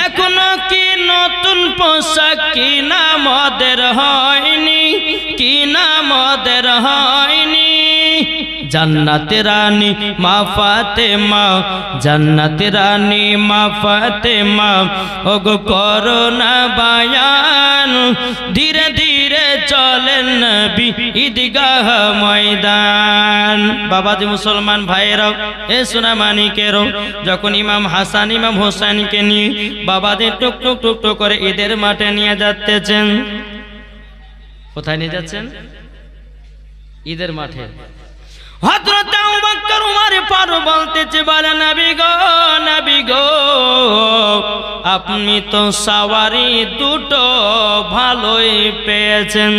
এখনো কি নতুন পোশাক কিনা মদের হয়নি, কিনা মদের হয়নি। জান্নাতে রানী মা ফাতেমা, জান্নাতে রানী মা ফাতেমা, ওগো করোনা বায়ান, ধীরে ধীরে চলেন নবী ঈদগাহ ময়দান। বাবাজি মুসলমান ভাইয়েরাও, এ সোনা মানিকেরও, যখন ইমাম হাসান ইমাম হোসেনকে নিয়ে বাবাজি টুক টুক টুক টুক করে ঈদের মাঠে নিয়ে যাচ্ছেন। কোথায় নিয়ে যাচ্ছেন? ঈদের মাঠে। হযরত আবু বকর উমর ফারুক বলতেছে, বলে নবী গো, নবী গো, আপনি তো সওয়ারি দুটো ভালোই পেয়েছেন।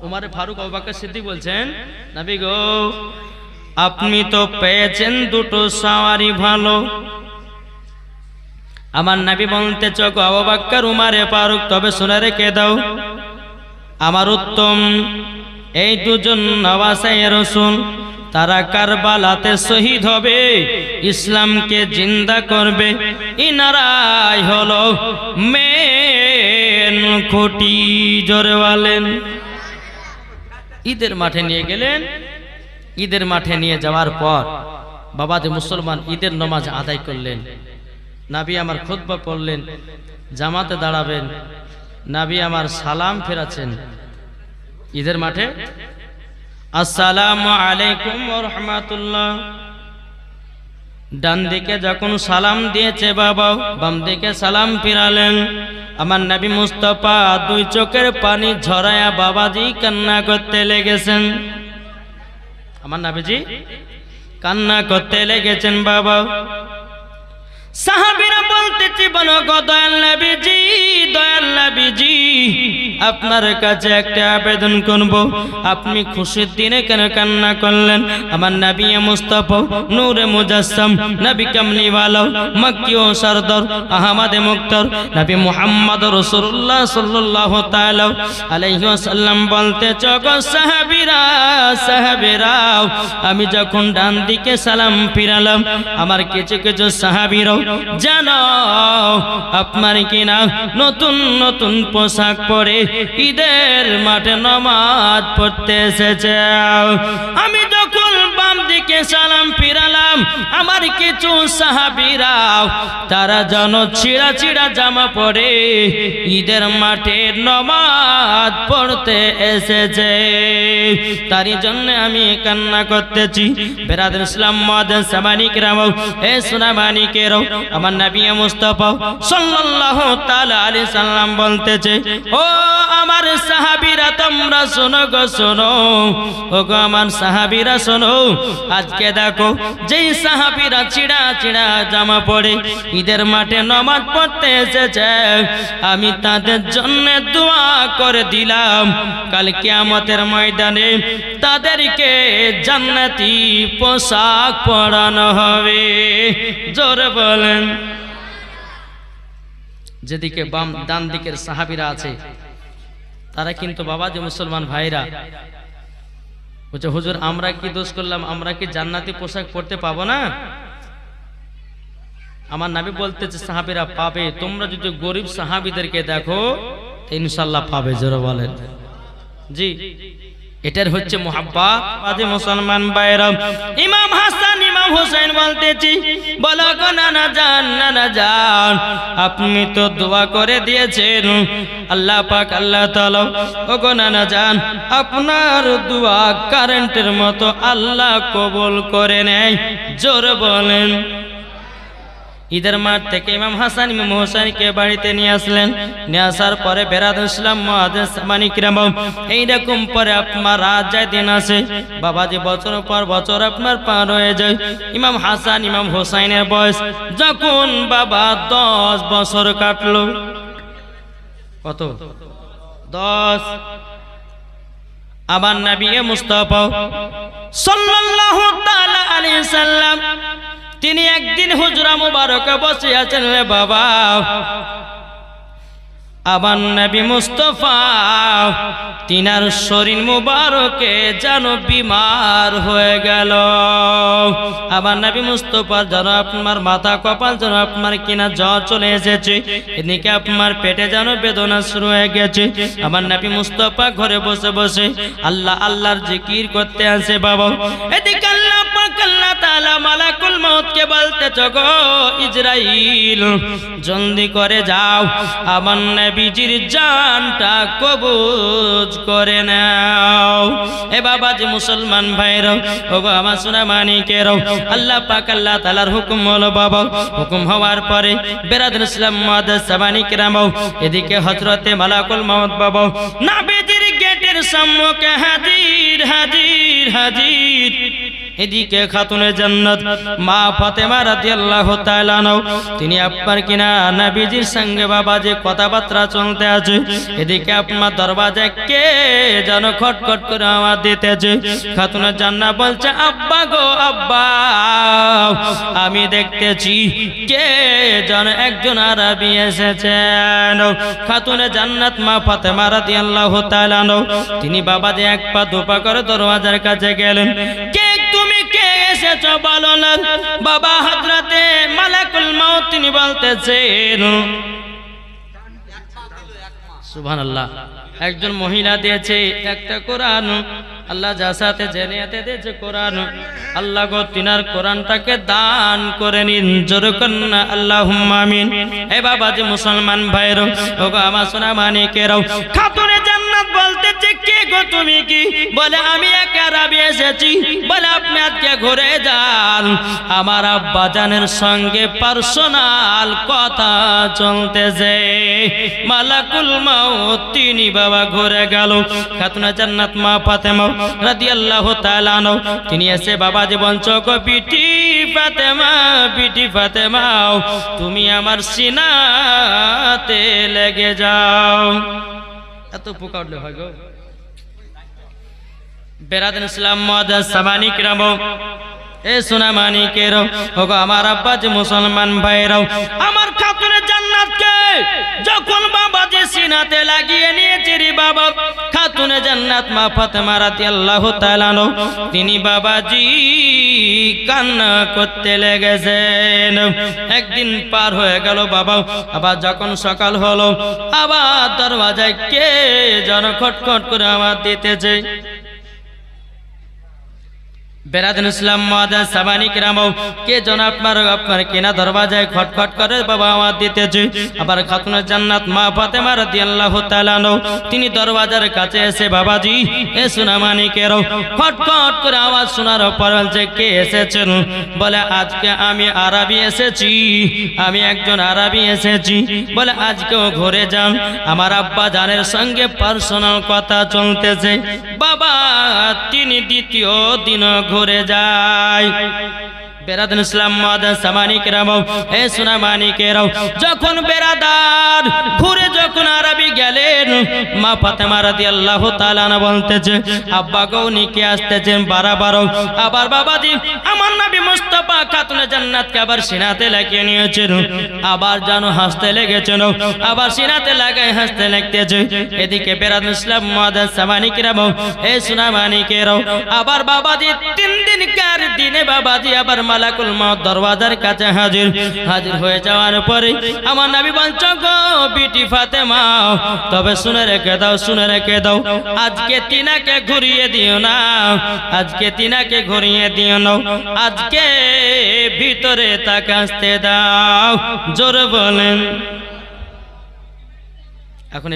উমর ফারুক আবু বকর সিদ্দিক বলছেন, নবী গো, আপনি তো পেয়েছেন দুটো সওয়ারি ভালো। আমার নবী বলতেছে, গো আবু বকর উমর ফারুক, তবে শুনে রেখে দাও, আমার উত্তম এই দুজন নওয়াসে রাসূল, তারা কারবালাতে শহীদ হবে, ইসলামকে জিন্দা করবে, ইনারাই হলো মেন খুঁটি। জোরে বলেন। ঈদের মাঠে নিয়ে গেলেন। ঈদের মাঠে নিয়ে যাওয়ার পর বাবাজি মুসলমান ঈদের নামাজ আদায় করলেন। নবী আমার খুতবা পড়লেন, জামাতে দাঁড়াবেন, নবী আমার সালাম ফেরাচ্ছেন ঈদের মাঠে, আসসালামু আলাইকুম ওয়া রাহমাতুল্লাহ। ডান দিকে যখন সালাম দিয়েছে বাবা, বাম দিকে সালাম ফিরালেন। আমার নবী মুস্তাফা দুই চোখের পানি ঝরায়া বাবাজি কান্না করতে লেগেছেন। আমার নবীজি কান্না করতে লেগেছেন বাবা। সাহাবীরা বলতেছে, বলো গো দয়াল নবীজি, দয়াল নবীজি, আপনার কাছে একটা আবেদন করব, আপনি খুশির দিনে কেন কান্না করলেন? আমার নবী মুস্তাফা নূরে মুজাসসাম, নবী কামলিওয়ালা, মক্কি ও সরদার, আহমদে মুক্তার, নবী মুহাম্মদ রাসূলুল্লাহ সাল্লাল্লাহু তাআলা আলাইহি ওয়াসাল্লাম বলতেছে, গো সাহাবীরা, সাহাবীরা, আমি যখন ডান দিকে সালাম ফিরালাম, আমার কিছু কিছু সাহাবীরা জানো আপনার কিনা নতুন নতুন পোশাক পরে ঈদের মাঠে নামাজ পড়তে এসেছে। আমি যখন বাম দিকে সালাম ফিরালাম, আমার কিছু সাহাবীরা তারা যেন ছিঁড়া ছিঁড়া জামা পরে ঈদের মাঠে নামাজ পড়তে এসেছে, তারই জন্য আমি কান্না করতেছি। বেরাদর ইসলাম মুআদ্দিন সামানিকরাম, এ সোনা মানিকেরাও, আমার নবী মুস্তাফা সাল্লাল্লাহু তাআলা আলাইহি সাল্লাম বলতেছে, ও আমার সাহাবীরা, তোমরা শোনো গো, শোনো, ও গো আমার সাহাবীরা শোনো, আজকে দেখো যেই সাহাবীরা ছিঁড়া ছিঁড়া জামা পরে ঈদের মাঠে নামাজ পড়তে এসেছে, আমি তাদের জন্য দোয়া করে দিলাম, কাল কিয়ামতের ময়দানে তাদেরকে জান্নাতি পোশাক পরানো হবে। জোরে বলেন। যেদিকে বাম ডান দিকের সাহাবীরা আছে, তারা কিন্তু বাবাজি মুসলমান ভাইরা বলছে, হুজুর আমরা কি দোষ করলাম, আমরা কি জান্নাতি পোশাক পরতে পাবো না? আমার নবী বলতেছে, সাহাবীরা পাবে, তোমরা যদি গরিব সাহাবীদেরকে দেখো ইনশাআল্লাহ পাবে। জোরে বলেন। জি, এটার হচ্ছে মুহাব্বত। বাজে মুসলমান ভাইরা, ইমাম হাসান ইমাম হোসেন বলতেছি, বলো গো নানা জান, নানা জান, আপনি তো দোয়া করে দিয়েছেন আল্লাহ পাক আল্লাহ তাআলা, ও গো নানা জান, আপনার দোয়া কারেন্টের মতো আল্লাহ কবুল করে নেয়। জোরে বলেন। ঈদের মাঠ থেকে ইমাম হাসান ইমাম হোসেনকে বাড়িতে নিয়ে আসলেন। নিয়ে আসার পরে বেরাদর ইসলাম মুআদ্দিন সামানিকরাম, এইরকম পরে আপনার রাত যায় দিন আসে, বাবাজি বছর পর বছর আপনার পার হয়ে যায়। ইমাম হাসান ইমাম হোসেনের বয়স যখন বাবা 10 বছর কাটলো। কত? 10। আমার নবী মুস্তাফা সাল্লাল্লাহু তাআলা আলাইহি সাল্লাম তিনি একদিন হুজরা মুবারকে বসে আছেন। রে বাবা, আমার নবী মুস্তাফা তিনার শরীর মুবারকে যেন বিমার হয়ে গেল। আমার নবী মুস্তাফার যেন আপনার মাথা কপাল যেন আপনার কিনা জ্বর চলে এসেছে, এদিকে আপনার পেটে যেন বেদনা শুরু হয়ে গেছে। আমার নবী মুস্তাফা ঘরে বসে বসে আল্লাহ আল্লাহর জিকির করতে আছে বাবা। এদিকে আল্লাহ পাক আল্লাহ তাআলা মালাকুল মউতকে বলতেছে, গো ইসরাইল জলদি করে যাও, আমার নবীজির জানটা কবজ করে নাও। এ বাবা যে মুসলমান ভাইরাও, ও গো আমার সোনা মানিকেরাও, আল্লাহ পাক আল্লাহ তাআলার হুকুম হলো বাবা। হুকুম হওয়ার পরে বেরাদর ইসলাম মুআদ্দাস সামানি কিরামাও, এদিকে হযরতে মালাকুল মউত বাবা নবীজির গেটের সম্মুখে হাজির হাজির হাজির। এদিকে খাতুনে জান্নাত মা ফাতেমা রাদিয়াল্লাহু তাআলা আনহা, তিনি আপনার কিনা নবীজির সঙ্গে বাবা যে কথাবার্তা চলতে আছে, এদিকে আপনার দরওয়াজায় কে যেন খটখট করে আওয়াজ দিতেছে। খাতুনে জান্নাত বলছে, আব্বা গো আব্বা, আমি দেখতেছি কে যেন একজন আরবি এসেছেন। খাতুনে জান্নাত মা ফাতেমা রাদিয়াল্লাহু তাআলা আনহা, তিনি বাবা যে এক পা দুপা করে দরওয়াজার কাছে গেলেন। কে তুমি কে এসেছো বলো না। বাবা হযরতে মালাকুল মউত তিনি বলতেছেন, সুবহানাল্লাহ, একজন মহিলা দিয়েছে একটা কোরআন, আল্লাহ যার সাথে জেনেতে দিয়েছে কোরআন, আল্লাহ গো তিনার কোরআনটাকে দান করে নিন, জোরে কন্না আল্লাহুম্মা আমিন। এ বাবা যে মুসলমান ভাইরো, ও গো আমার সোনা মানিকেরাও, খাতুনে জান্নাত বলতেছে, কে গো তুমি কি? বলে আমি এক আরবি এসেছি। বলে আপনি আজকে ঘুরে যান, আমার আব্বা জানের সঙ্গে পার্সোনাল কথা চলতেছে। মালাকুল মউত তিনি বাবা ঘুরে গেল। খাতুনে জান্নাত মা ফাতেমা রাদিয়াল্লাহু তাআলা আনহা, তিনি এসে বাবা যে বলছো, গো বিটি ফাতেমা, বিটি ফাতেমা, তুমি আমার সিনাতে লেগে যাও। এত পোকা উঠলে হয় গো। বেরাদর ইসলাম মুআদ্দাস সামানি কিরাম, এ সোনা মানিকেরাও, ও গো আমার আব্বা যে মুসলমান ভাইরাও, আমার খাতুনে জান্নাতকে যখন বাবা যে সিনাতে লাগিয়ে নিয়েছে রে বাবা, খাতুনে জান্নাত মা ফাতেমা রাদিয়াল্লাহু তাআলা আনহা, তিনি বাবাজি কান্না করতে লেগেছেন। একদিন পার হয়ে গেল বাবা, আবার যখন সকাল হলো, আবার দরওয়াজায় কে যেন খটখট করে আওয়াজ দিতেছে। বেরাদর ইসলাম মুআদ্দাস সামানি কিরাম, কে যেন আপনার কেনা দরওয়াজায় খটখট করে বাবা আওয়াজ দিতেছে। আবার খাতুনে জান্নাত মা ফাতেমা রাদিয়াল্লাহু তাআলা আনহা, তিনি দরওয়াজার কাছে এসে বাবাজি এ সোনা মানিকেরাও, খটখট করে আওয়াজ শোনার পর বলছে, কে এসেছেন? বলে আজকে আমি আরবি এসেছি, আমি একজন আরবি এসেছি। বলে আজকেও ঘুরে যান, আমার আব্বা জানের সঙ্গে পার্সোনাল কথা চলতেছে। বাবা তিনি দ্বিতীয় দিন ঘুরে যায়। বেরাদর ইসলাম মুআদ্দাস সামানি কিরাম, হে সোনা মানিকেরাও, যখন বেরাদার ঘুরে যখন আরবি গেলেন, মা ফাতেমা রাদিয়াল্লাহু তাআলা আনহা বলতেছে, আব্বা গো নিকে আসতেছেন বারবার। আবার বাবাজি আমার নবী মুস্তাফা খাতুনে জান্নাতকে আবার সিনাতে লাগিয়ে নিয়েছেন, আবার যেন হাসতে লেগেছেন, আবার সিনাতে লাগায় হাসতে লাগতেছে। এদিকে বেরাদর ইসলাম মুআদ্দাস সামানি কিরাম, হে সোনা মানিকেরাও, আবার বাবাজি 3 দিনকার দিনে বাবাজি আবার মালাকুল মউত দরওয়াজার কাছে হাজির। হাজির হয়ে যাওয়ার পরে আমার নবী বলছো, গো বিটি ফাতেমা, তবে শুনে রেখে দাও, শুনে রেখে দাও, আজকে তিনাকে ঘুরিয়ে দিও না, আজকে তিনাকে ঘুরিয়ে দিও না, আজকে ভিতরে তাকাতে দাও। জোরে বলেন। এখন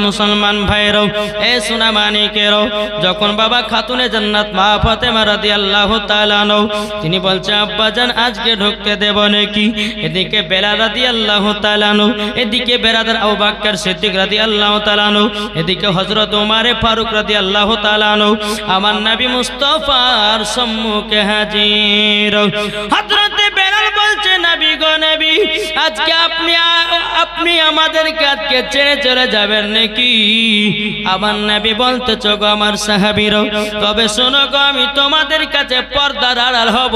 মুসলমান ভাইরাও, এ সোনা মানিকেরাও, যখন বাবা খাতুনে জান্নাত মা ফাতেমা রাদিয়াল্লাহু তাআলা আনহা, তিনি বলছে, আব্বা জান আজকে ঢুকতে দেব নাকি? এদিকে বেলাল রাদিয়াল্লাহু তাআলা আনহু, এদিকে বেরাদার আবু বকর সিদ্দিক রাদিয়াল্লাহু তাআলা আনহু, এদিকে হযরত ওমর ফারুক রাদিয়াল্লাহু তাআলা আনহু, আমার নবী মুস্তাফার সম্মুখে হাজির। হযরত বেলাল বলছে, নবী গো গো নবী আজকে আপনি আমাদেরকে আজকে ছেড়ে চলে যাবেন নাকি? আমার নবী বলতেছো গো আমার সাহাবীরা, তবে শোনো গো আমি তোমাদের কাছে পর্দার আড়াল হব।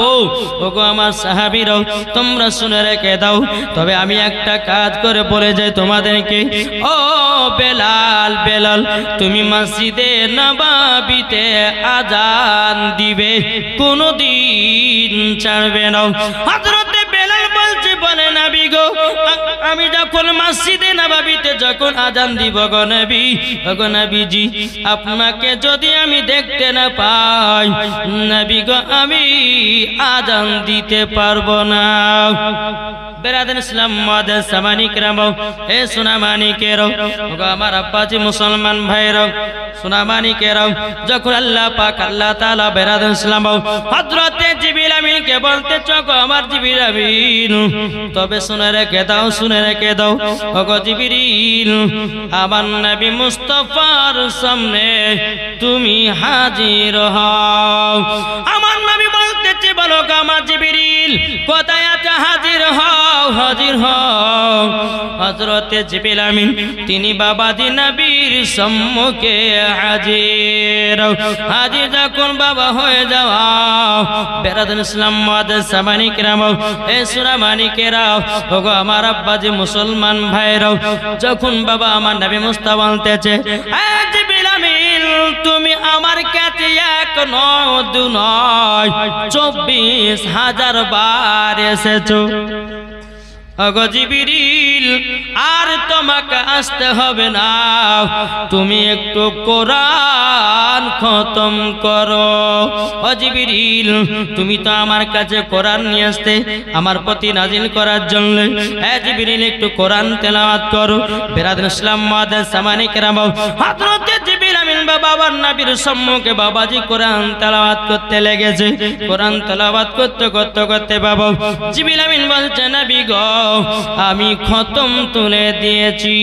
ওগো আমার সাহাবীরা তোমরা শুনে রেখে দাও, তবে আমি একটা কাজ করে বলে যাই তোমাদেরকে। ও বেলাল, বেলাল তুমি মসজিদে নববীতে আজান দিবে, কোনদিন ছাড়বে না। হযরতে বেলাল বলছে, বলে নবী গো আমি যখন মসজিদে নববীতে যখন আজান দিব গো নবী, ওগো নবীজি আপনাকে যদি আমি দেখতে না পাই নবী গো আমি আজান দিতে পারবো না। বেরাদান ইসলাম মাদার সামানিকরাম, এ সোনামানিকেরাও, ওগো আমার আব্বাজি মুসলমান ভাইরাও, সোনামানিকেরাও, যখন আল্লাহ পাক আল্লাহ তাআলা বেরাদান ইসলাম হযরতে জিবরিল আমিনকে বলতে চোখো আমার জিবরিল আমিন, তবে শুনে রেখে দাও, শুনে রেখে দাও ওগো জিবরিল আমার নবী মুস্তাফার সামনে তুমি হাজির হও। আমার নবী বলতেছে, বলো গো আমার জিবরিল কোথায় আছে, হাজির হও, হাজির হও। হযরতে জিবরিল আমিন তিনি বাবাজি নবীর সম্মুখে হাজির। হাজির যখন বাবা হয়ে যাওয়া বেরাদান ইসলাম মাদার সামানিকরাম, এ সুরামানিকেরাও, ওগো আমার আব্বাজি মুসলমান ভাইরাও, যখন বাবা আমার নবী মুস্তাফা বলতেছে, এ জিবরিল আমিন তুমি আমার কাছে এক নয় দু নয় 24,000 বার এসেছো। ওগো জিবরিল আর তোমাকে আসতে হবে না, তুমি একটু কোরআন খতম করো। ও জিবরিল তুমি তো আমার কাছে কোরআন নিয়ে আসতে আমার প্রতি নাজিল করার জন্য, এ জিবরিল একটু কোরআন তেলাওয়াত করো। বেরাদান ইসলাম মাদার সামানিকরাম, হযরতে জিবরিল আমিন বাবার নবীর সম্মুখে বাবাজি কোরআন তেলাওয়াত করতে লেগেছে। কোরআন তেলাওয়াত করতে করতে করতে বাবা জিবরিল আমিন বলছে, নবী গো আমি খতম তুলে দিয়েছি।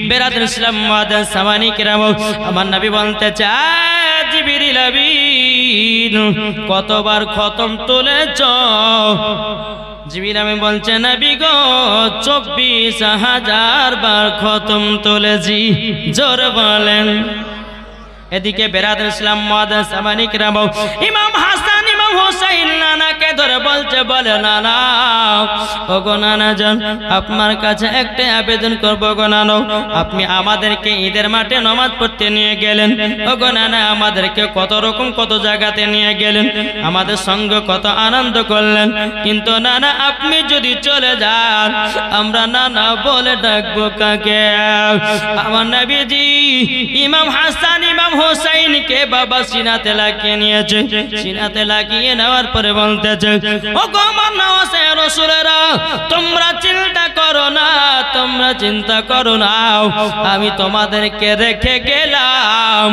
বেরাদান ইসলাম মাদার সামানিকরাম, আমার নবী বলতে চায়, জিবরিল আমিন কতবার খতম তুলেছ? জিবরিল আমিন বলছে, নবী গো 24,000 বার খতম তুলেছি। জোর বলেন। এদিকে বেরাদান ইসলাম মাদার সামানিকরাম, ইমাম হাসান ইমাম হুসাইন নানাকে ধরে বলছে, বলে নানা ওগো নানা জান আপনার কাছে একটা আবেদন করবো গো নানা, আপনি আমাদেরকে ঈদের মাঠে নামাজ পড়তে নিয়ে গেলেন, ওগো নানা আমাদেরকে কত রকম কত জায়গাতে নিয়ে গেলেন, আমাদের সঙ্গে কত আনন্দ করলেন, কিন্তু নানা আপনি যদি চলে যান আমরা নানা বলে ডাকবো কাকে? আমার নবীজি ইমাম হাসান ইমাম হুসাইনকে বাবা সিনাতে লাগিয়ে নিয়েছে। সিনাতে লাগিয়ে নেওয়ার পরে বলতেছে, ওগো আমার নওয়াজে রাসূলেরা তোমরা চিন্তা করো না, তোমরা চিন্তা করো না, আমি তোমাদেরকে রেখে গেলাম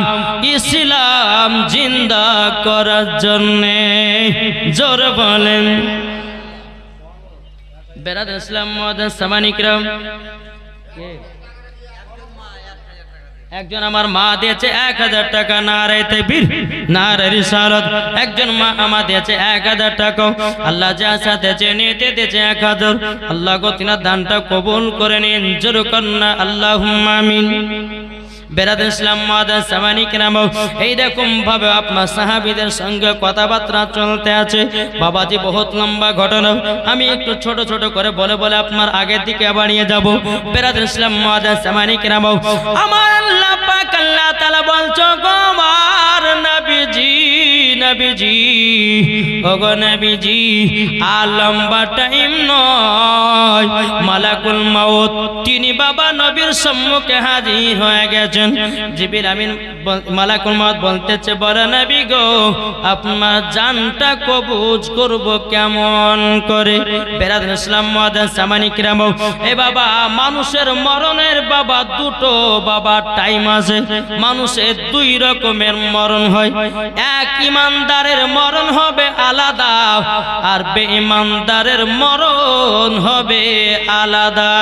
ইসলাম জিন্দা করার জন্য। জোর বলেন। বেরাদান ইসলাম মাদার সামানিকরাম, একজন আমার মা দিয়েছে 1000 টাকা, নারে তাকবীর নারে রিসালাত। একজন মা আমার দিয়েছে 1000 টাকা, আল্লাহ যা সাথে নিতে দিয়েছে 1000, আল্লাহ গো তিনার দানটা কবুল করে নিন। জোর কন্না আল্লাহুম্মা আমিন। বেরাদান ইসলাম মাদার সামানিকরাম, এই রকম ভাবে আপনার সাহাবীদের সঙ্গে কথাবার্তা চলতে আছে বাবাজি। বহুত লম্বা ঘটনা, আমি একটু ছোট ছোট করে বলে বলে আপনার আগের দিকে বাড়িয়ে যাব। বেরাদান ইসলাম মাদার সামানিকরাম, আমার আল্লাহ পাক আল্লাহ তাআলা বলছো গো আমার নবীজি, নবীজি ওগো নবীজি আর লম্বা টাইম নয়, মালাকুল মাউত তিনি বাবা নবীর সম্মুখে হাজির হয়ে গেছেন। জিবরিল আমিন মালাকুল মাউত বলতেছে, বলে নবী গো আপনার জানটা কবজ করব কেমন করে? বেরাদান ইসলাম মাদার সামানিকরাম, এ বাবা মানুষের মরণের বাবা দুটো বাবা টাইম আছে। মানুষের 2 রকমের মরণ হয়, এক ইমানদারের মরণ হবে আলাদা আর বেঈমানদারের মরণ হবে আলাদা।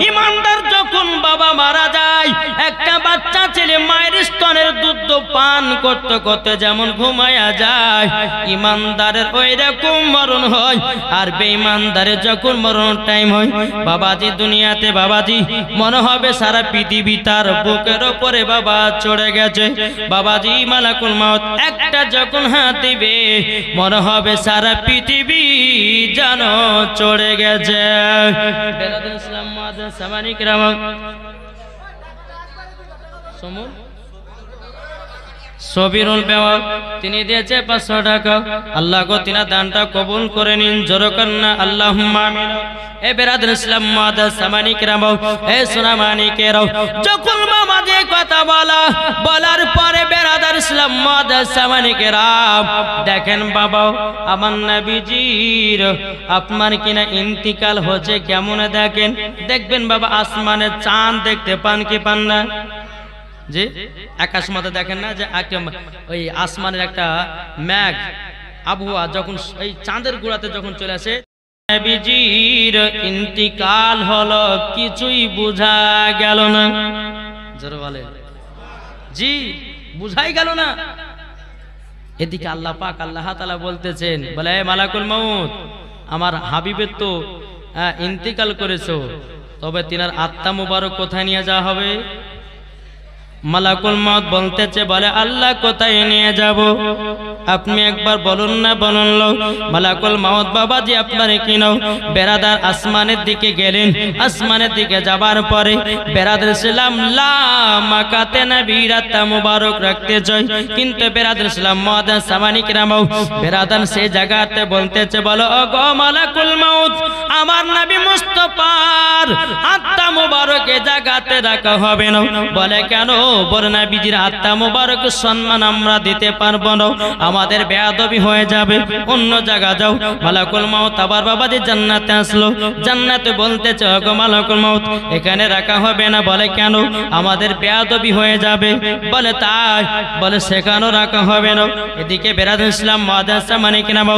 ইমানদার যখন বাবা মারা যায়, একটা বাচ্চা ছেলে মায়ের স্তনের দুধ পান করতে করতে যেমন ঘুমায়া যায়, ইমানদারের ওই রকম মরণ হয়। আর বেঈমানদারের যখন মরণ টাইম হয় বাবাজি, দুনিয়াতে বাবাজি মনে হবে সারা পৃথিবী তার বুকের ওপরে বাবা চড়ে গেছে। বাবাজি মালাকুল মাউত একটা যখন হাত দিবে মনে হবে সারা পৃথিবী যেন চড়ে গেছে। ইসলাম মুআজ্জাজ সামানি কিরাম সবিরুল বেওয়া তিনি দিয়েছে 500 টাকা। আল্লাহ গো তিনা দানটা কবুল করে নিন, জোরে কন্না আল্লাহুম্মা আমিন। এ বেরাদর ইসলাম মুআজ্জাজ সামানি কিরাম, এ সোনামানি কেরাও, যখন মামাজি কথা বলার পরে বেরাদর ইসলাম মুআজ্জাজ সামানি কেরাম দেখেন বাবা আমার নবীজির আপনার কিনা ইন্তিকাল হচ্ছে কেমন দেখেন, দেখবেন বাবা আসমানে চাঁদ দেখতে পান কি পান না? যে আকাশ মাথা দেখেন না যে ওই আসমানের একটা মেঘ আবহাওয়া যখন এই চাঁদের গোড়াতে যখন চলে আসে, নবীজির ইন্তিকাল হলো কিছুই বোঝা গেল না। জোরে বলে জি, বুঝাই গেল না। এদিকে আল্লাহ পাক আল্লাহ তাআলা বলতেছেন, বলে হে মালাকুল মউত, আমার হাবিবের তো ইন্তিকাল করেছো, তবে তিনার আত্মা মুবারক কোথায় নিয়ে যাওয়া হবে? মালাকুল মউত বলতেছে, বলে আল্লাহ কোথায় নিয়ে যাব? আপনি একবার বলুন না, বলুন লো। মালাকুল মউত বাবাজি আপনারে কিনাও বেরাদার আসমানের দিকে গেলেন। আসমানের দিকে যাবার পরে বেরাদার ইসলাম লা মাকাতে নবীর আত্মা মুবারক রাখতে চাই, কিন্তু বেরাদার ইসলাম মুআজ্জাজ সামানি কিরাম বেরাদার সেই জায়গাতে বলতেছে, বলো ও গো মালাকুল মউত, আমার নবী মুস্তাফার আত্মা মুবারক এই জায়গাতে রাখা হবে না। বলে কেন? বড় নবীজির আত্মা মুবারক সম্মান আমরা দিতে পারবো না, আমাদের বেয়াদবি হয়ে যাবে, অন্য জায়গা যাও। মালাকুল মউত আবার বাবাজি জান্নাতে আসলো। জান্নাতে বলতেছে, ওগো মালাকুল মউত এখানে রাখা হবে না। বলে কেন? আমাদের বেয়াদবি হয়ে যাবে। বলে তাই? বলে সেখানেও রাখা হবে না। এদিকে বেরাদুল ইসলাম মুআজ্জাজ সামানি কিরাম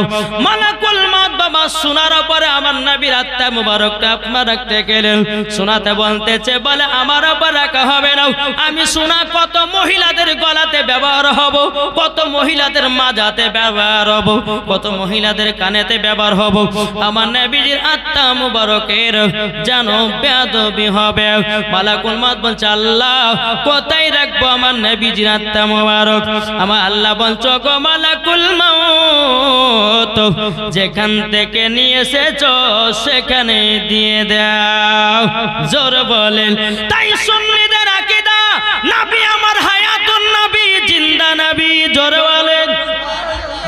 মালাকুল মউত বাবা শোনার পরে আমার নবীর আত্মা মুবারকটা আপনার রাখতে গেলেন। শোনাতে বলতেছে, বলে আমার উপর রাখা হবে না। আমি শোনা কত মহিলাদের গলাতে ব্যবহার হব, কত মহিলাদের মাজাতে ব্যবহার হব, কত মহিলাদের কানেতে ব্যবহার হব। আমার নবীজির আত্মা মুবারকের যেন বেয়াদবি হবে। মালাকুল মউত বলছে, আল্লাহ কোথায় রাখবো আমার নবীজির আত্মা মুবারক? আমার আল্লাহ বলছো, গো মালাকুল মউত যেখান থেকে নিয়ে এসেছো সেখানে দিয়ে দাও। জোর বলেন। তাই সুন্নিদের আকীদা, নবী আমার হায়াতুন নবী, জিন্দা নবী। জোরে বলেন।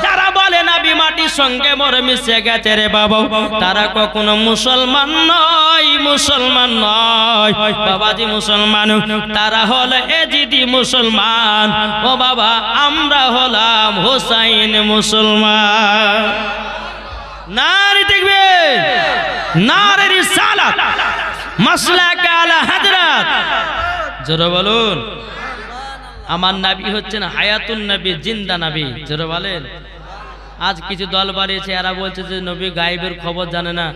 যারা বলে নবী মাটির সঙ্গে মরে মিশে গেছে রে বাবা, তারা কখনো মুসলমান নয়, মুসলমান নয় বাবাজি। মুসলমান তারা হলো এজিদি মুসলমান। ও বাবা আমরা হলাম হোসাইন মুসলমান। নারে দেখবে, নারে রিসালাত, মাসলাক আলা হযরত। জোরে বলুন। আমার নবী হচ্ছেন হায়াতুন নবী, জিন্দা নবী। জোরে বলেন। আজ কিছু দল বাড়িয়েছে, এরা বলছে যে নবী গায়েবের খবর জানে না।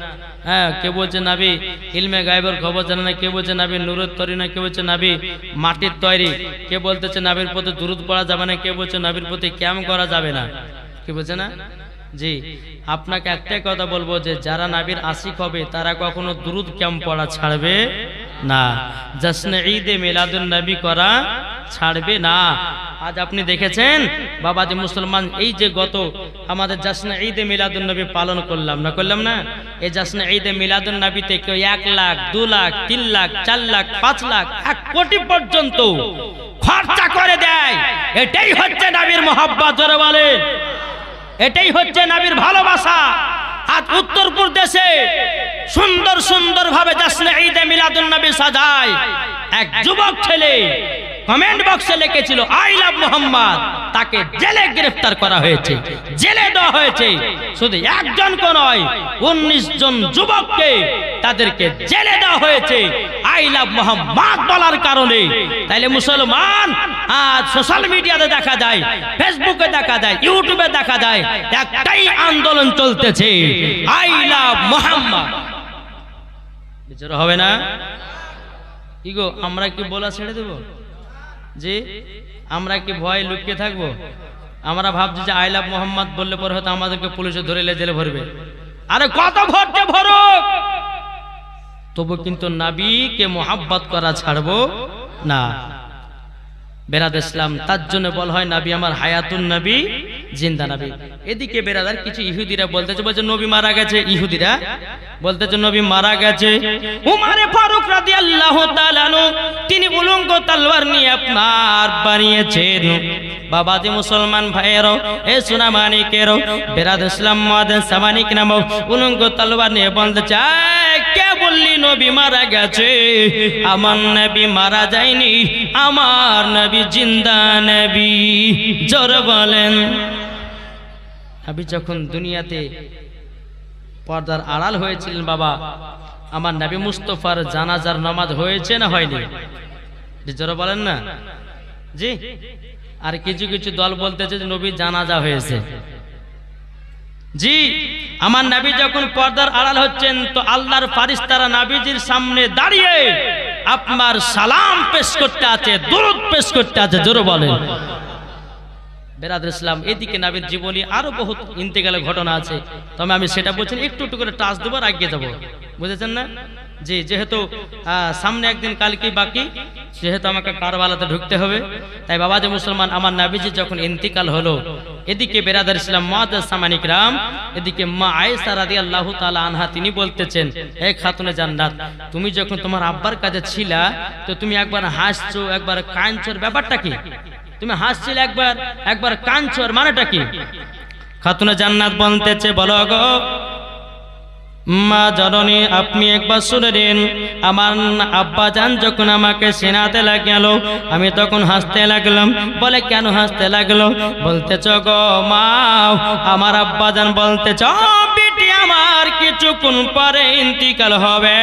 হ্যাঁ, কে বলছে নবী ইলমে গায়েবের খবর জানে না, কে বলছে নবী নূরের তৈরি না, কে বলছে নবী মাটির তৈরি, কে বলতেছে নবীর প্রতি দুরূদ পড়া যাবে না, কে বলছে নবীর প্রতি ক্যাম করা যাবে না। কি বলছে না? জি, আপনাকে একটাই কথা বলবো যে যারা নবীর আশিক হবে তারা কখনো দুরূদ ক্যাম পড়া ছাড়বে না, জশ্নে ঈদে মিলাদুন নবী করা ছাড়বে না। আজ আপনি দেখেছেন বাবাজি মুসলমান, এই যে গত আমাদের জশ্নে ঈদে মিলাদুন নবী পালন করলাম না? এই জশ্নে ঈদে মিলাদুন নবীতে কেউ 1 লাখ, 2 লাখ, 3 লাখ, 4 লাখ, 5 লাখ, 1 কোটি পর্যন্ত খরচা করে দেয়। এটাই হচ্ছে নবীর মহব্বত। জোরে বলেন। এটাই হচ্ছে নবীর ভালোবাসা। আজ উত্তরপুর দেশে সুন্দর সুন্দর ভাবে জশ্নে ঈদে মিলাদুন নবী সাজায়। এক যুবক ছেলে কমেন্ট বক্সে লিখেছিল আই লাভ মোহাম্মদ, তাকে জেলে গ্রেফতার করা হয়েছে, জেলে দেওয়া হয়েছে। শুধু একজনকে নয়, 19 জন যুবককে তাদেরকে জেলে দেওয়া হয়েছে আই লাভ মোহাম্মদ বলার কারণে। তাইলে মুসলমান আজ সোশ্যাল মিডিয়াতে দেখা যায়, ফেসবুকে দেখা যায়, ইউটিউবে দেখা যায়, একটাই আন্দোলন চলতেছে আই লাভ মোহাম্মদ। বিচার হবে না? কি গো, আমরা কি বলা ছেড়ে দেব? জি, আমরা কি ভয় লুকিয়ে থাকবো? আমরা ভাবছি যে আই লাভ মোহাম্মদ বললে পরে হয়তো আমাদেরকে পুলিশে ধরে জেলে ভরবে। আরে কত ভরতে ভরুক, তবু কিন্তু নবীকে মোহাব্বত করা ছাড়বো না। বেরাদ ইসলাম, তার জন্য বলা হয় নবী আমার হায়াতুন নবী, জিন্দা নবী। এদিকে বেরাদার কিছু ইহুদিরা বলতেছে, বলছে নবী মারা গেছে। ইহুদিরা বলতেছে নবী মারা গেছে। উমারে ফারুক রাদিয়াল্লাহু তাআলা আনহু তিনি উলঙ্গ তলোয়ার নিয়ে আপনার বানিয়েছেন। বাবাজি মুসলমান ভাইয়েরও, এ সোনা মানিকেরও, বেরাদ ইসলাম মুআদ্দিন সামানিক নামও উলঙ্গ তলোয়ার নিয়ে বলতেছে, কে বললি নবী মারা গেছে? আমার নবী মারা যায়নি, আমার নবী জিন্দা নবী। জোরে বলেন। নবী যখন দুনিয়াতে পর্দার আড়াল হয়েছিলেন, বাবা আমার নবী মুস্তাফার জানাজার নামাজ হয়েছে না হয়নি? জোরে বলেন না জি। আর কিছু কিছু দল বলতেছে যে নবী জানাজা হয়েছে। জি, আমার নবী যখন পর্দার আড়াল হচ্ছেন তো আল্লাহর ফারিস্তারা নবীজির সামনে দাঁড়িয়ে আপনার সালাম পেশ করতে আছে, দরুদ পেশ করতে আছে। জোরে বলেন। বেরাদ ইসলাম, এদিকে নবীর জীবনী আরো বহুত ইন্তেকালের ঘটনা আছে, তবে আমি সেটা বলছি একটু একটু করে টাচ দেবো, এগিয়ে যাবো, বুঝেছেন না জি। যেহেতু সামনে একদিন কালকে বাকি, যেহেতু আমাকে কারবালাতে ঢুকতে হবে, তাই বাবাজি মুসলমান আমার নবীজি যখন ইন্তিকাল হলো, এদিকে বেরাদার ইসলাম মুআদ্দিস সামানিক রাম, এদিকে মা আয়েশা রাদিয়াল্লাহু তাআলা আনহা তিনি বলতেছেন, হে খাতুনে জান্নাত, তুমি যখন তোমার আব্বার কাছে ছিলা তো তুমি একবার হাসছো একবার কাঁদছোর ব্যাপারটা কি? তুমি হাসছিলে একবার, একবার কাঁদছোর মানেটা কি? খাতুনে জান্নাত বলতেছে, বলো গো মা জননী, আপনি একবার শুনে নিন, আমার আব্বা জান যখন আমাকে সিনাতে লাগল আমি তখন হাসতে লাগলাম। বলে কেন হাসতে লাগলো? বলতেছ গো মা, আমার আব্বা জান বলতেছ বেটি আমার কিছুক্ষণ পরে ইন্তিকাল হবে,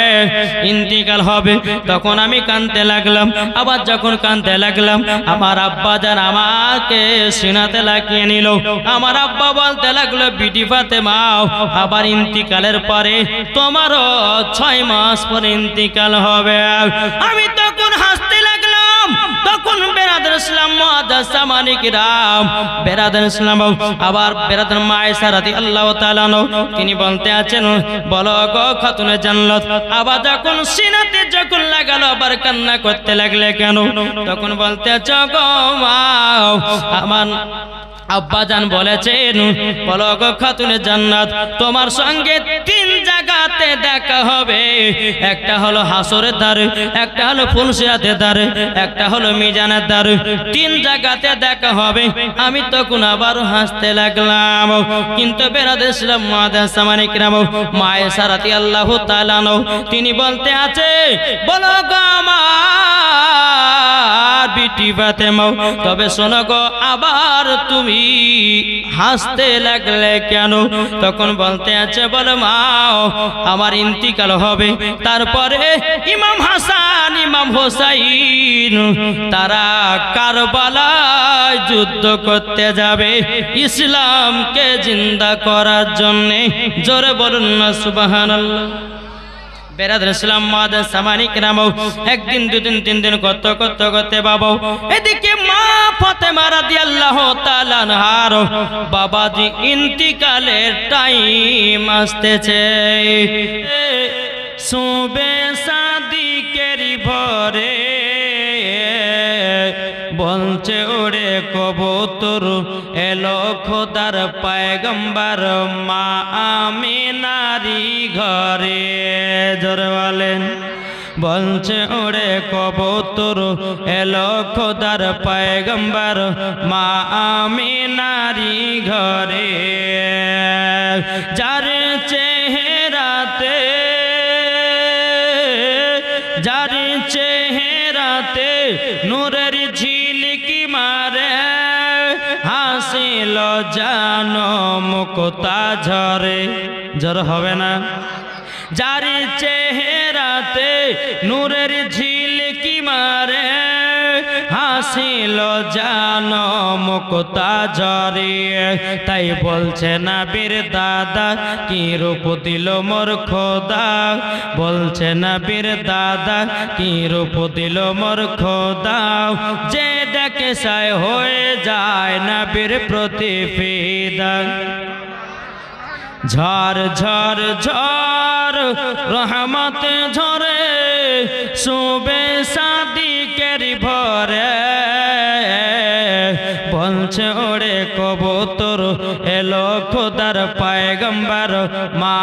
ইন্তিকাল হবে। তখন আমি কাঁদতে লাগলাম। আবার যখন কাঁদতে লাগলাম আমার আব্বা জান আমাকে সিনাতে লাগিয়ে নিল। আমার আব্বা বলতে লাগলো, বিটি ফাতেমা আবার ইন্তিকালের পরে তোমারও 6 মাস পরে ইন্তিকাল হবে। আমি তখন হাসতে লাগলাম। তখন বেরাদার ইসলাম মুআদ্দিস সামানিক রাম, বেরাদার ইসলাম আবার বেরাদার মা আয়েশা রাদিয়াল্লাহু তাআলা তিনি বলতে আছেন, বলো গো খাতুনে জান্নাত, আবার যখন সিনাতে যখন লাগালো আবার কান্না করতে লাগলে কেন? তখন বলতে আছে, গো মা আমার আব্বা জান বলেছেন, বলো গো খাতুনে জান্নাত, তোমার সঙ্গে 3 জায়গাতে দেখা হবে। একটা হলো হাসরের দ্বারে, একটা হলো ফুলসিরাতের দ্বারে, একটা হলো মিজানের দ্বারে। 3 জায়গাতে দেখা হবে। আমি তখন আবার হাসতে লাগলাম। কিন্তু বেরাদার ইসলাম মুআদ্দিস সামানিক রাম মা আয়েশা রাদিয়াল্লাহু তাআলা তিনি বলতে আছে, বলো গো আমার বিটি ফাতেমা, তবে শোনো গো আবার তুমি হাসতে লাগলে কেন? তখন বলতে আছে, বলো মা আমার ইন্তিকাল হবে, তারপরে ইমাম হাসান ইমাম হোসাইন তারা কারবালায় যুদ্ধ করতে যাবে ইসলামকে জিন্দা করার জন্য। জোরে বলুন না সুবহানাল্লাহ। বেরাদার ইসলাম মুআদ্দিস সামানিক রাম একদিন দুদিন 3 দিন করতে বাবা, এদিকে মা ফাতেমা রাদিয়াল্লাহু তাআলা আনহার বাবাজি ইন্তিকালের টাইম আসতেছে। সুবে সাদিকের ভরে বলছে ওরে কবুতর, এলো খোদার পয়গম্বর মা আমিনারি ঘরে। জোরে বলেন। বলছে ওরে কবুতর, এলো খোদার পয়গম্বর মা আমিনারি ঘরে। যার চেহারাতে, যার চেহারাতে নূরের ঝিলকি মারে, হাসিল জানো মুক্তা ঝরে। জ্বর হবে না? যার চেহারাতে নূরের ঝিলকি মারে, হাসিল জানো মুক্তা ঝরে। তাই বলছে নবীর দাদা, কি রূপ দিল মোর খোদা। বলছে নবীর দাদা, কি রূপ দিল মোর খোদা। যে দেখে সায় হয়ে যায় নবীর প্রতি ফিদা। ঝড় ঝড় ঝড় রহমত ঝরে শুবে সাদিকের ভরে, বলছে ওরে কবুতর এলো খোদার পয়গম্বর মা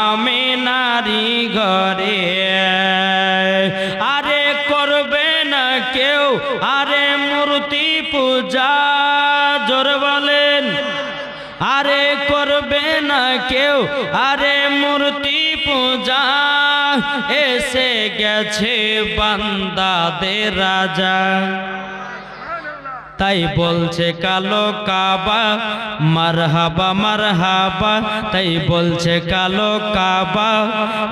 আমিনারি ঘরে। আরে করবে না কেউ আরে মূর্তি পূজা, জোর বলেন। আরে করবে না কেউ আরে মূর্তি পূজা, এসে গেছে বান্দাদের রাজা। তাই বলছে কালো কাবা মারহাবা মারহাবা, তাই বলছে কালো কাবা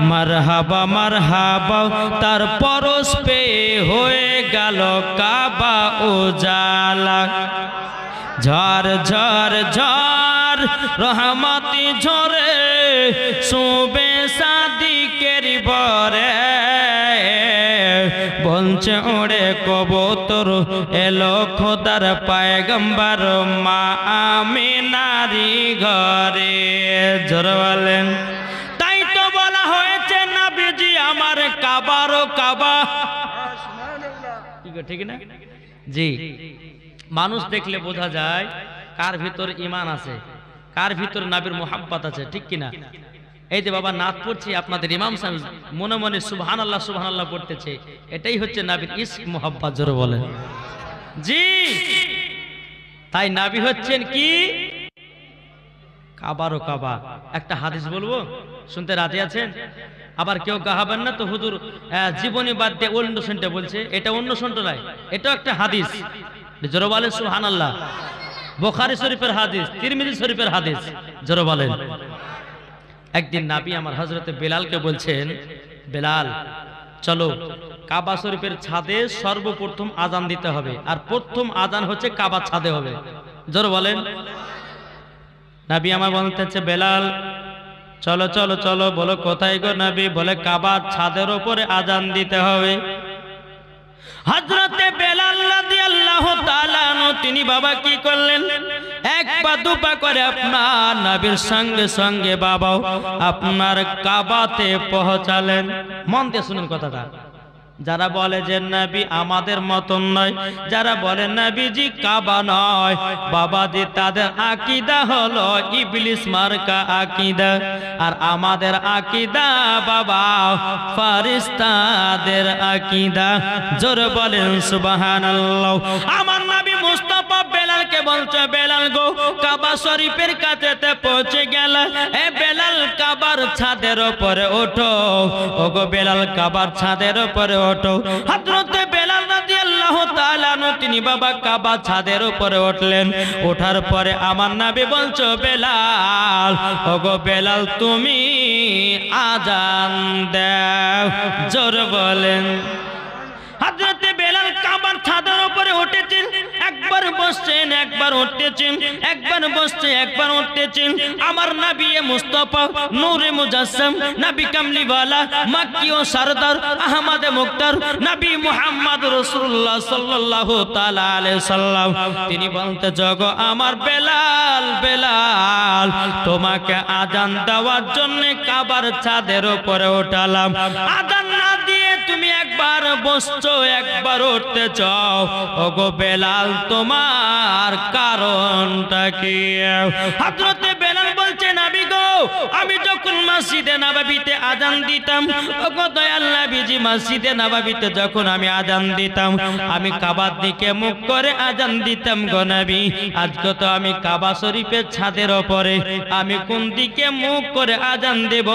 মারহাবা মারহাবা, তার পরশ পে হয়ে গেল কাবা উজালা। ঝড় ঝড় ঝড় রহমতি ঝরে শুবে সাদিকের ভরে, বলছে ওরে কবুতর এলো খোদার পয়গম্বর মা আমিনারি ঘরে, জোর বলেন। তাই তো বলা হয়েছে নবীজি আমার কাবারও কাবা, ঠিক না? জি, মানুষ দেখলে বোঝা যায় কার ভিতর ঈমান আছে, কার ভিতর নবীর মুহাব্বত আছে, ঠিক কিনা? এই যে বাবা নাত পড়ছি, আপনাদের ইমাম সাহেব মনে মনে সুবহানাল্লাহ সুবহানাল্লাহ পড়তেছে, এটাই হচ্ছে নবীর ইশক মুহাব্বত, জোরে বলেন। জি, তাই নবী হচ্ছেন কি কাবারও কাবা। একটা হাদিস বলবো, শুনতে রাজি আছেন? আবার কেউ গাহাবেন না তো হুজুর জীবনী বাদ দিয়ে অন্য শুনতে বলছে, এটা অন্য শুনতে নয়, এটাও একটা হাদিস, জোরে বলেন সুবহানাল্লাহ। বুখারী শরীফের হাদিস, তিরমিজি শরীফের হাদিস, জোরে বলেন। একদিন নবী আমার হযরতে বেলালকে বলছেন, বেলাল চলো কাবা শরীফের ছাদে সর্বপ্রথম আজান দিতে হবে, আর প্রথম আজান হচ্ছে কাবা ছাদে হবে, জোরে বলেন। নবী আমার বলতেছে বেলাল চলো চলো চলো, বলো কোথায় গো নবী? বলে কাবার ছাদের উপরে আজান দিতে হবে। হযরতে বেলাল রাদিয়াল্লাহু তাআলা আনহু তিনি বাবা কি করলেন, এক পা দুপা করে আপনার নবীর সঙ্গে সঙ্গে বাবাও আপনার কাবাতে পৌঁছালেন। মন দিয়ে শুনুন কথাটা। যারা বলে যে নবী আমাদের মতন নয়, যারা বলে নবীজি কাবা নয়, বাবাজি তাদের আকীদা হলো ইবলিস মার্কা আকীদা, আর আমাদের আকীদা বাবা ফেরেশতাদের আকীদা, জোরে বলেন সুবহানাল্লাহ। আমার নবী মুস্তাফা বেলালকে বলছে, বেলাল গো কাবা শরীফের কাছেতে পৌঁছে গেল, এ বেলাল কাবার ছাদের উপরে ওঠো, ওগো বেলাল কাবার ছাদের উপরে ওঠো। হযরতে বেলাল রাদিয়াল্লাহু তাআলা আনহু তিনি বাবা কাবা ছাদের উপরে উঠলেন। ওঠার পরে আমার নবী বলছো বেলাল, ওগো বেলাল তুমি আজান দাও, জোরে বলেন। হযরতে বেলাল কাবার ছাদের উপরে উঠেছেন, একবার বসছেন একবার উঠতেছেন, একবার বসছে একবার উঠতেছেন। আমার নবী মুস্তাফা নূরে মুজাসসাম, নবী কামলিওয়ালা, মক্কি ও সরদার, আহমদ মুক্তার, নবী মুহাম্মদ রাসূলুল্লাহ সাল্লাল্লাহু তাআলা আলাইহি সাল্লাম তিনি বলতে জগো আমার বেলাল, বেলাল তোমাকে আজান দেওয়ার জন্য কাবার ছাদের উপরে উঠালাম, আজান না দিয়ে তুমি একবার বসছো একবার উঠতে চাও, ওগো বেলাল তোমার কারণটা কি? হযরতে বেলাল বলছে নবী গো আমি যখন মসজিদে নববীতে আজান দিতাম, ওগো দয়াল নবীজি মসজিদে নববীতে যখন আমি আজান দিতাম, আমি কাবার দিকে মুখ করে আজান দিতাম গো নবী। আজকে তো আমি কাবা শরীফের ছাদের উপরে, আমি কোন দিকে মুখ করে আজান দেব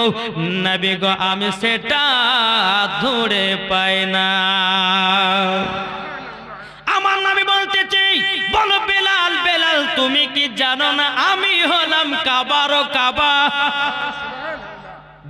নবী গো আমি সেটা ধরে পাই না। আমার নবী বলতেছে বলো বেলাল, বেলাল তুমি কি জানো না আমি হলাম কাবারও কাবা?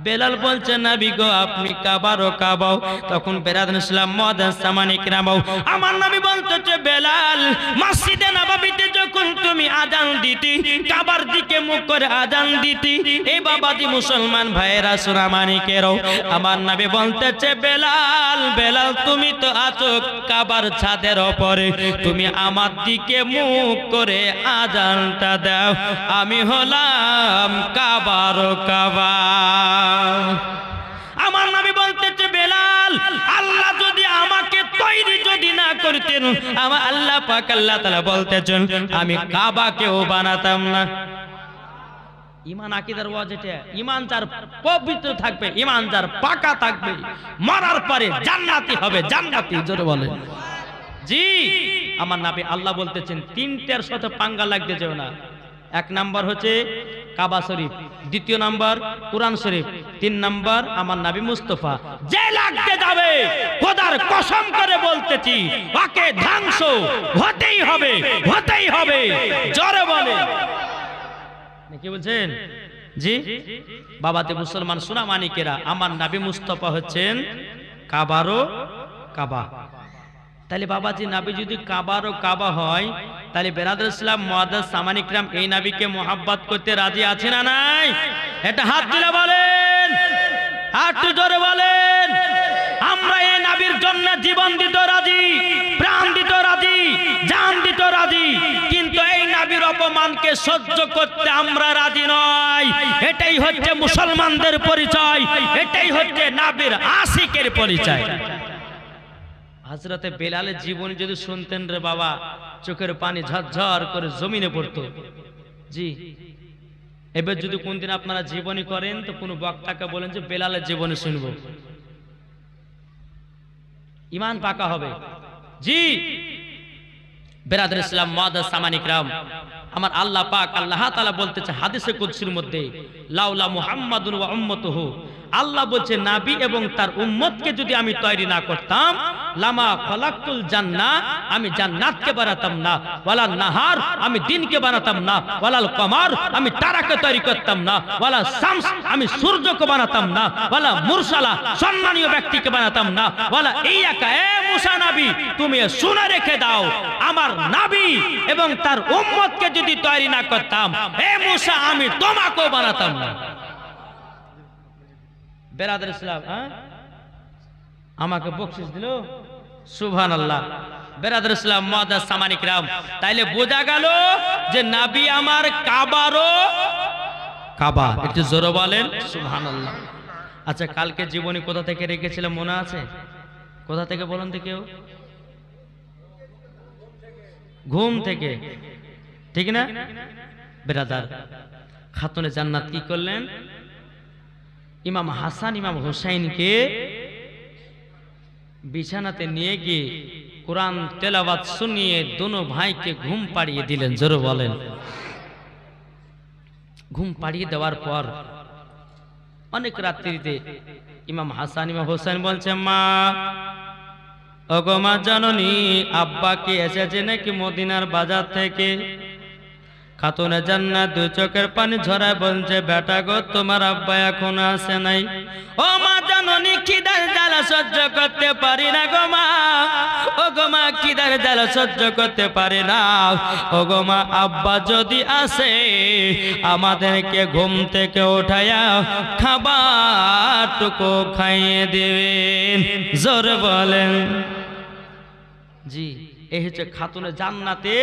বেলাল বলছে নবী গো আপনি কাবারও কাবাও। তখন বেরাদান ইসলাম মুআজ্জিন সামানি কিরামাও আমার নবী বলতেছে বেলাল মসজিদে নববীতে যখন তুমি আযান দিতি কাবার দিকে মুখ করে আযান দিতি এই বাবাজি মুসলমান ভাইয়েরা সুরামানিকেরও আমার নবী বলতেছে বেলাল বেলাল তুমি তো আছো কাবার ছাদের উপরে তুমি আমার দিকে মুখ করে আযানটা দাও আমি হলাম কাবার কাবা। আমার নবী বলতেছে বেলাল আল্লাহ যদি আমাকে তৈরি যদি না করতেন আমার আল্লাহ পাক আল্লাহ তাআলা বলতেছেন আমি কাবাকেও বানাতাম না। ঈমান আকীদার ওয়াজ এটা ঈমান যার পবিত্র থাকবে ঈমান যার পাকা থাকবে মরার পরে জান্নাতি হবে জান্নাতি জোরে বলেন জি। আমার নবী আল্লাহ বলতেছেন তিনটার সাথে পাঙ্গা লাগতে যাও না। এক নাম্বার হচ্ছে কাবা শরীফ, দ্বিতীয় নাম্বার কুরআন শরীফ, তিন নাম্বার আমার নবী মুস্তাফা। যে লাগতে যাবে খোদার কসম করে বলতেছি ওকে ধ্বংস হতেই হবে হতেই হবে জোরে বলে কি বলছেন জি। বাবাতে মুসলমান সুনামানিকেরা আমার নবী মুস্তাফা হচ্ছেন কাবারও কাবা। তাহলে বাবাজি নবী যদি কাবারও কাবা হয় তাহলে বেরাদার ইসলাম মুআজ্জিন সামানি কিরাম এই নবীকে মোহাব্বত করতে রাজি আছে না নাই? এটা হাত তুলে বলেন, একটু জোরে বলেন। আমরা এই নবীর জন্য জীবন দিতে রাজি, প্রাণ দিতে রাজি, জান দিতে রাজি, কিন্তু এই নবীর অপমানকে সহ্য করতে আমরা রাজি নই। এটাই হচ্ছে মুসলমানদের পরিচয়, এটাই হচ্ছে নবীর আশিকের পরিচয়। হযরতে বেলালের জীবন যদি শুনতেন রে বাবা চোখের পানি ঝরঝর করে জমিনে পড়তো জি। এবার যদি কোনদিন আপনারা জীবনী করেন তো কোনো বক্তাকে বলেন যে বেলালের জীবনী শুনবো, ঈমান পাকা হবে জি। বেরাদার ইসলাম মুআজ্জিন সামানি কিরাম আমার আল্লাহ পাক আল্লাহ তাআলা বলতেছে হাদিসে কুদসির মধ্যে লাউলা মুহাম্মাদুন ওয়া উম্মতুহু আল্লাহ বলছে নবী এবং তার উম্মতকে যদি আমি তৈরি না করতাম লামা খালাকতুল জান্নাহ আমি জান্নাতকে বানাতাম না, ওয়ালা নাহার আমি দিনকে বানাতাম না, ওয়ালাল কমার আমি তারাকে তৈরি করতাম না, ওয়ালা শামস আমি সূর্যকে বানাতাম না, ওয়ালা মুরসালা সম্মানীয় ব্যক্তিকে বানাতাম না, ওয়ালা ইয়াকা এ মুসা নবী তুমি শুনে রেখে দাও আমার নবী এবং তার উম্মতকে যদি তৈরি না করতাম এ মুসা আমি তোমাকেও বানাতাম না। বেরাদার ইসলাম আমাকে বকশিশ দিল সুবহানাল্লাহ। বেরাদার ইসলাম মুআজ্জিন সামানি কিরাম তাইলে বোঝা গেল যে নবী আমার কাবারও কাবা। একটু জোরে বলেন সুবহানাল্লাহ। আচ্ছা কালকে জীবনী কোথা থেকে রেখেছিলাম মনে আছে? কোথা থেকে বলুন তো কেউ? ঘুম থেকে, ঠিক না বেরাদার? খাতুনে জান্নাত কি করলেন? ইমাম হাসান ইমাম হুসাইনকে বিছানাতে নিয়ে গিয়ে কোরআন তেলাওয়াত শুনিয়ে দোনো ভাইকে ঘুম পাড়িয়ে দিলেন জোরে বলেন। ঘুম পাড়িয়ে দেওয়ার পর অনেক রাত্রিতে ইমাম হাসান ইমাম হুসাইন বলছে মা ওগো মা জাননি আব্বা কি এসেছে নাকি মদিনার বাজার থেকে? খাতুনে জান্নাত দুই চোখের পানি ঝরায় বলছে বেটা গো তোমার আব্বা এখন আসে নাই। ও মা জাননি খিদার জ্বালা সহ্য করতে পারি না গো মা, ও গো মা খিদার জ্বালা সহ্য করতে পারি না, ও গো মা আব্বা যদি আসে আমাদেরকে ঘুম থেকে উঠায়া খাবারটুকু খাইয়ে দেবেন জোরে বলেন জি। এই হচ্ছে খাতুনে জান্নাতে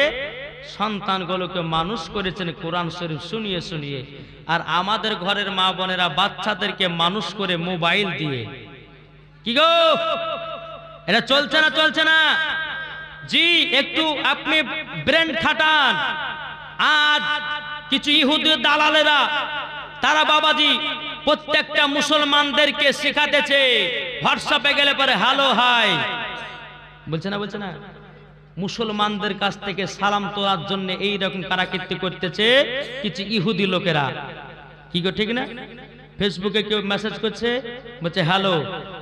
সন্তানগুলোকে মানুষ করেছেন কোরআন শরীফ শুনিয়ে শুনিয়ে। আর আমাদের ঘরের মা বোনেরা বাচ্চাদেরকে মানুষ করে মোবাইল দিয়ে। কি গো এটা চলছে না চলছে না জি? একটু আপনি ব্রেন খাটান। আজ কিছু ইহুদি দালালেরা তারা বাবাজি প্রত্যেকটা মুসলমানদেরকে শেখাতেছে হোয়াটসঅ্যাপে গেলে পরে হ্যালো হাই বলছে না বলছে না, মুসলমানদের কাছ থেকে সালাম তোলার জন্য এইরকম কারাকীর্তি করতেছে কিছু ইহুদি লোকেরা। কি গো ঠিক না? ফেসবুকে কেউ মেসেজ করছে বলছে হ্যালো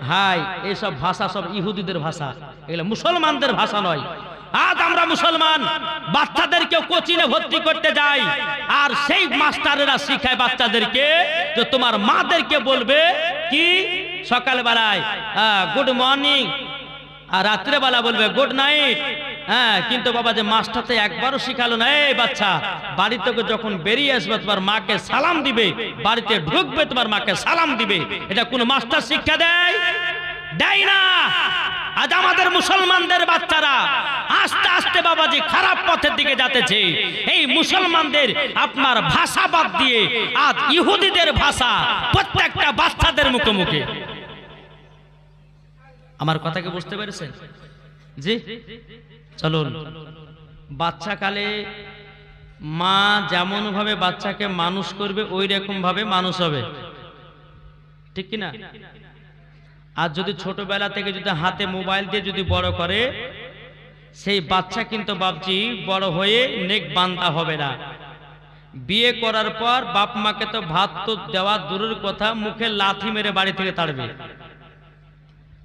হাই, এইসব ভাষা সব ইহুদিদের ভাষা, এগুলো মুসলমানদের ভাষা নয়। আজ আমরা মুসলমান বাচ্চাদেরকে কোচিংয়ে ভর্তি করতে যাই, আর সেই মাস্টারেরা শিখায় বাচ্চাদেরকে যে তোমার মাদেরকে বলবে কি সকালবেলায় গুড মর্নিং, আর রাত্রেবেলা বলবে গুড নাইট। হ্যাঁ, কিন্তু বাবা যে মাস্টারতে একবারও শিখালো না, এই বাচ্চা বাড়ি থেকে যখন বেরিয়ে আসবে তোমার মাকে সালাম দিবে, বাড়িতে ঢুকবে তোমার মাকে সালাম দিবে। এটা কোন মাস্টার শিক্ষা দেয়? দেয় না। আজ আমাদের মুসলমানদের বাচ্চারা আস্তে আস্তে বাবাজি খারাপ পথের দিকে যাচ্ছে। এই মুসলমানদের আপনার ভাষা বাদ দিয়ে আজ ইহুদিদের ভাষা প্রত্যেকটা বাচ্চাদের মুখে মুখে। আমার কথাকে বুঝতে পেরেছেন? জি চলুন, বাচ্চা কালে মা যেমন ভাবে বাচ্চাকে মানুষ করবে ওই রকম ভাবে মানুষ হবে, ঠিক কিনা? আর যদি ছোটবেলা থেকে যদি হাতে মোবাইল দিয়ে যদি বড় করে, সেই বাচ্চা কিন্তু বাপজি বড় হয়ে নেক বান্দা হবে না। বিয়ে করার পর বাপ মাকে তো ভাত তো দেওয়া দূরের কথা, মুখে লাথি মেরে বাড়ি থেকে তাড়বে।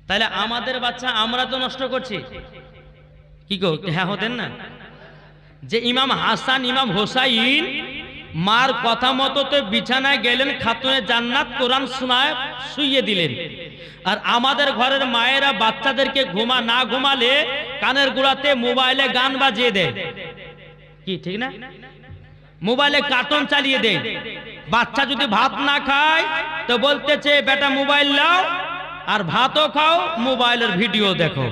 তাহলে আমাদের বাচ্চা আমরা তো নষ্ট করছি। কি গো, হ্যাঁ হতেন না? যে ইমাম হাসান ইমাম হোসাইন মার কথা মতো তো বিছানায় গেলেন, খাতুনে জান্নাত কোরআন শোনায় শুইয়ে দিলেন। আর আমাদের ঘরের মায়েরা বাচ্চাদেরকে না ঘুমালে কানের গোড়াতে মোবাইলে গান বাজিয়ে দেয়, কি ঠিক না? মোবাইলে কার্টুন চালিয়ে দেয়। বাচ্চা যদি ভাত না খায় তো বলতেছে বেটা মোবাইল নাও, আর ভাতও খাও, মোবাইলের ভিডিও দেখো।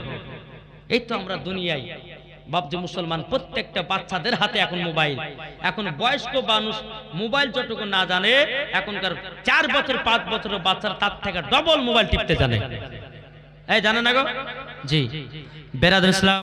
এই তো আমরা দুনিয়ায় বাপজি মুসলমান প্রত্যেকটা বাচ্চাদের হাতে এখন মোবাইল। এখন বয়স্ক মানুষ মোবাইল যতটুকু না জানে, এখনকার 4 বছর 5 বছরের বাচ্চারা তার থেকে ডবল মোবাইল টিপতে জানে। এই জানে না গো? জি বেরাদর ইসলাম।